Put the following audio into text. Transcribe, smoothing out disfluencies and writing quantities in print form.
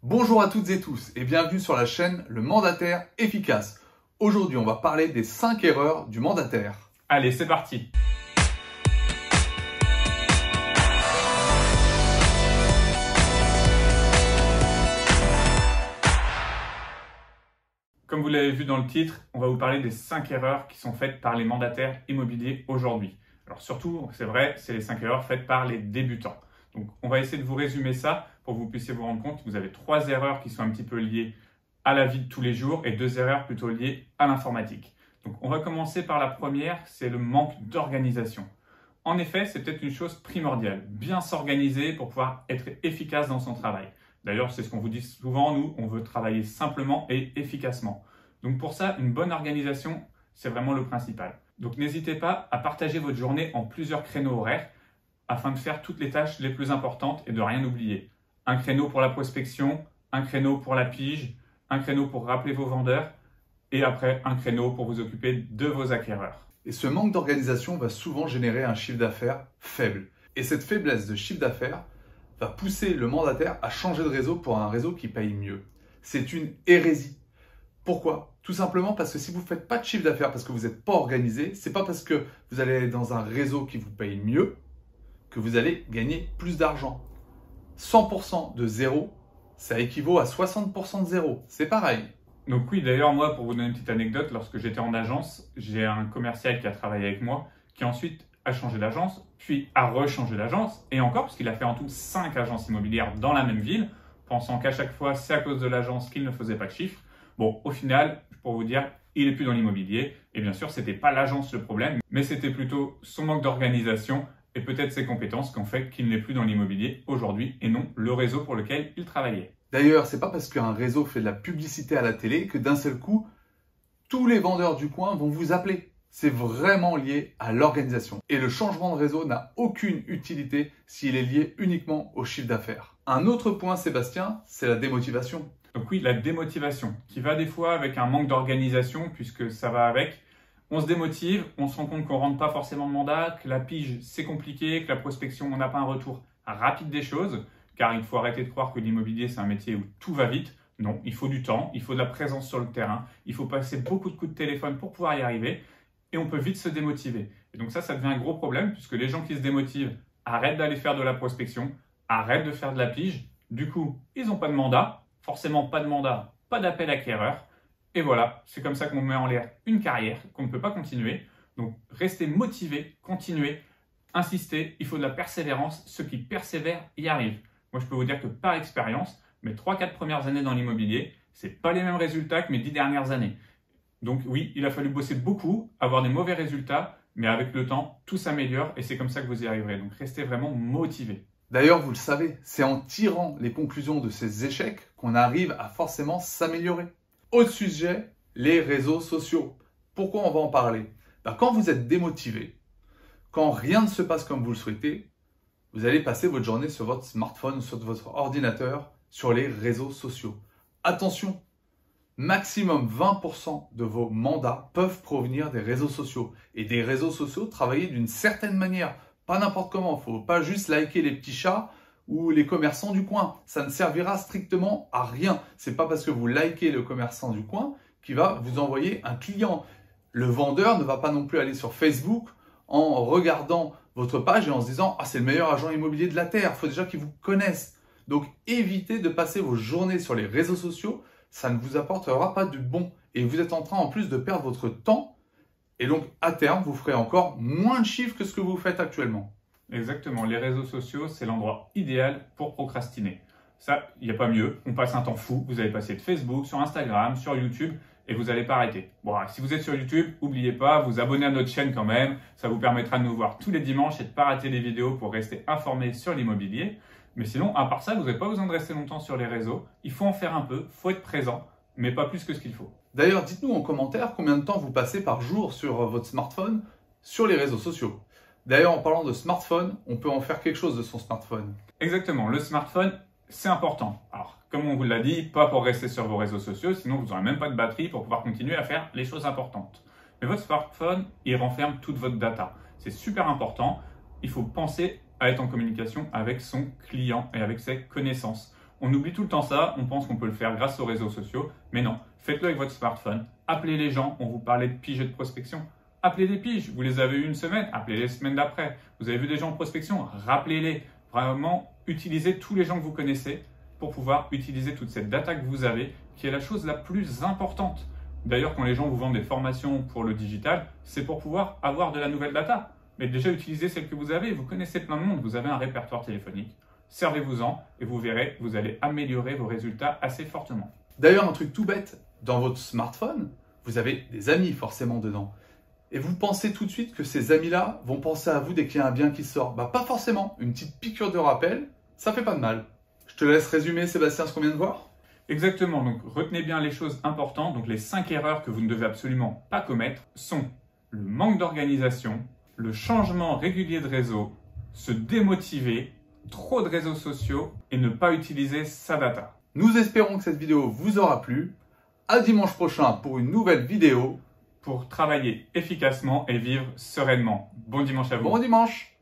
Bonjour à toutes et tous et bienvenue sur la chaîne Le Mandataire Efficace. Aujourd'hui, on va parler des 5 erreurs du mandataire. Allez, c'est parti! Comme vous l'avez vu dans le titre, on va vous parler des 5 erreurs qui sont faites par les mandataires immobiliers aujourd'hui. Alors surtout, c'est vrai, c'est les 5 erreurs faites par les débutants. Donc on va essayer de vous résumer ça pour que vous puissiez vous rendre compte que vous avez 3 erreurs qui sont un petit peu liées à la vie de tous les jours et 2 erreurs plutôt liées à l'informatique. Donc on va commencer par la première, c'est le manque d'organisation. En effet, c'est peut-être une chose primordiale, bien s'organiser pour pouvoir être efficace dans son travail. D'ailleurs, c'est ce qu'on vous dit souvent, nous, on veut travailler simplement et efficacement. Donc pour ça, une bonne organisation, c'est vraiment le principal. Donc n'hésitez pas à partager votre journée en plusieurs créneaux horaires afin de faire toutes les tâches les plus importantes et de rien oublier. Un créneau pour la prospection, un créneau pour la pige, un créneau pour rappeler vos vendeurs et après un créneau pour vous occuper de vos acquéreurs. Et ce manque d'organisation va souvent générer un chiffre d'affaires faible. Et cette faiblesse de chiffre d'affaires va pousser le mandataire à changer de réseau pour un réseau qui paye mieux. C'est une hérésie. Pourquoi? Tout simplement parce que si vous ne faites pas de chiffre d'affaires parce que vous n'êtes pas organisé, c'est pas parce que vous allez aller dans un réseau qui vous paye mieux que vous allez gagner plus d'argent. 100% de zéro, ça équivaut à 60% de zéro. C'est pareil. Donc oui, d'ailleurs, moi, pour vous donner une petite anecdote, lorsque j'étais en agence, j'ai un commercial qui a travaillé avec moi, qui ensuite a changé d'agence, puis a rechangé d'agence, et encore, parce qu'il a fait en tout 5 agences immobilières dans la même ville, pensant qu'à chaque fois, c'est à cause de l'agence qu'il ne faisait pas de chiffres. Bon, au final, pour vous dire, il n'est plus dans l'immobilier, et bien sûr, ce n'était pas l'agence le problème, mais c'était plutôt son manque d'organisation et peut-être ses compétences qui ont fait qu'il n'est plus dans l'immobilier aujourd'hui, et non le réseau pour lequel il travaillait. D'ailleurs, c'est pas parce qu'un réseau fait de la publicité à la télé que d'un seul coup, tous les vendeurs du coin vont vous appeler. C'est vraiment lié à l'organisation. Et le changement de réseau n'a aucune utilité s'il est lié uniquement au chiffre d'affaires. Un autre point, Sébastien, c'est la démotivation. Donc oui, la démotivation, qui va des fois avec un manque d'organisation, puisque ça va avec. On se démotive, on se rend compte qu'on ne rentre pas forcément de mandat, que la pige, c'est compliqué, que la prospection, on n'a pas un retour rapide des choses. Car il faut arrêter de croire que l'immobilier, c'est un métier où tout va vite. Non, il faut du temps, il faut de la présence sur le terrain, il faut passer beaucoup de coups de téléphone pour pouvoir y arriver et on peut vite se démotiver. Et donc ça devient un gros problème puisque les gens qui se démotivent arrêtent d'aller faire de la prospection, arrêtent de faire de la pige. Du coup, ils n'ont pas de mandat, forcément pas de mandat, pas d'appel acquéreur. Et voilà, c'est comme ça qu'on met en l'air une carrière qu'on ne peut pas continuer. Donc restez motivé, continuez, insistez, il faut de la persévérance. Ceux qui persévèrent y arrivent. Moi, je peux vous dire que par expérience, mes 3-4 premières années dans l'immobilier, ce n'est pas les mêmes résultats que mes 10 dernières années. Donc oui, il a fallu bosser beaucoup, avoir des mauvais résultats, mais avec le temps, tout s'améliore et c'est comme ça que vous y arriverez. Donc restez vraiment motivés. D'ailleurs, vous le savez, c'est en tirant les conclusions de ces échecs qu'on arrive à forcément s'améliorer. Autre sujet, les réseaux sociaux. Pourquoi on va en parler? Quand vous êtes démotivé, quand rien ne se passe comme vous le souhaitez, vous allez passer votre journée sur votre smartphone ou sur votre ordinateur sur les réseaux sociaux. Attention, maximum 20% de vos mandats peuvent provenir des réseaux sociaux. Et des réseaux sociaux travaillés d'une certaine manière, pas n'importe comment. Il ne faut pas juste liker les petits chats ou les commerçants du coin. Ça ne servira strictement à rien. Ce n'est pas parce que vous likez le commerçant du coin qu'il va vous envoyer un client. Le vendeur ne va pas non plus aller sur Facebook en regardant votre page et en se disant « Ah, c'est le meilleur agent immobilier de la Terre, il faut déjà qu'ils vous connaissent ». Donc, évitez de passer vos journées sur les réseaux sociaux, ça ne vous apportera pas du bon. Et vous êtes en train en plus de perdre votre temps et donc à terme, vous ferez encore moins de chiffres que ce que vous faites actuellement. Exactement, les réseaux sociaux, c'est l'endroit idéal pour procrastiner. Ça, il n'y a pas mieux, on passe un temps fou, vous allez passer de Facebook, sur Instagram, sur YouTube, et vous n'allez pas arrêter. Bon, si vous êtes sur YouTube, n'oubliez pas, vous abonner à notre chaîne quand même, ça vous permettra de nous voir tous les dimanches et de ne pas rater les vidéos pour rester informé sur l'immobilier. Mais sinon, à part ça, vous n'avez pas besoin de rester longtemps sur les réseaux, il faut en faire un peu, il faut être présent, mais pas plus que ce qu'il faut. D'ailleurs, dites-nous en commentaire combien de temps vous passez par jour sur votre smartphone sur les réseaux sociaux. D'ailleurs, en parlant de smartphone, on peut en faire quelque chose de son smartphone. Exactement, le smartphone, c'est important. Alors, comme on vous l'a dit, pas pour rester sur vos réseaux sociaux, sinon vous n'aurez même pas de batterie pour pouvoir continuer à faire les choses importantes. Mais votre smartphone, il renferme toute votre data. C'est super important. Il faut penser à être en communication avec son client et avec ses connaissances. On oublie tout le temps ça, on pense qu'on peut le faire grâce aux réseaux sociaux, mais non, faites-le avec votre smartphone, appelez les gens, on vous parlait de piges et de prospection, appelez les piges, vous les avez eu une semaine, appelez les semaines d'après, vous avez vu des gens en prospection, rappelez-les, vraiment utilisez tous les gens que vous connaissez pour pouvoir utiliser toute cette data que vous avez, qui est la chose la plus importante. D'ailleurs, quand les gens vous vendent des formations pour le digital, c'est pour pouvoir avoir de la nouvelle data. Mais déjà, utilisez celle que vous avez. Vous connaissez plein de monde, vous avez un répertoire téléphonique. Servez-vous-en et vous verrez, vous allez améliorer vos résultats assez fortement. D'ailleurs, un truc tout bête, dans votre smartphone, vous avez des amis forcément dedans. Et vous pensez tout de suite que ces amis-là vont penser à vous dès qu'il y a un bien qui sort. Bah pas forcément. Une petite piqûre de rappel, ça fait pas de mal. Je te laisse résumer, Sébastien, ce qu'on vient de voir. Exactement, donc retenez bien les choses importantes. Donc les 5 erreurs que vous ne devez absolument pas commettre sont le manque d'organisation, le changement régulier de réseau, se démotiver, trop de réseaux sociaux et ne pas utiliser sa data. Nous espérons que cette vidéo vous aura plu. À dimanche prochain pour une nouvelle vidéo. Pour travailler efficacement et vivre sereinement. Bon dimanche à vous. Bon dimanche!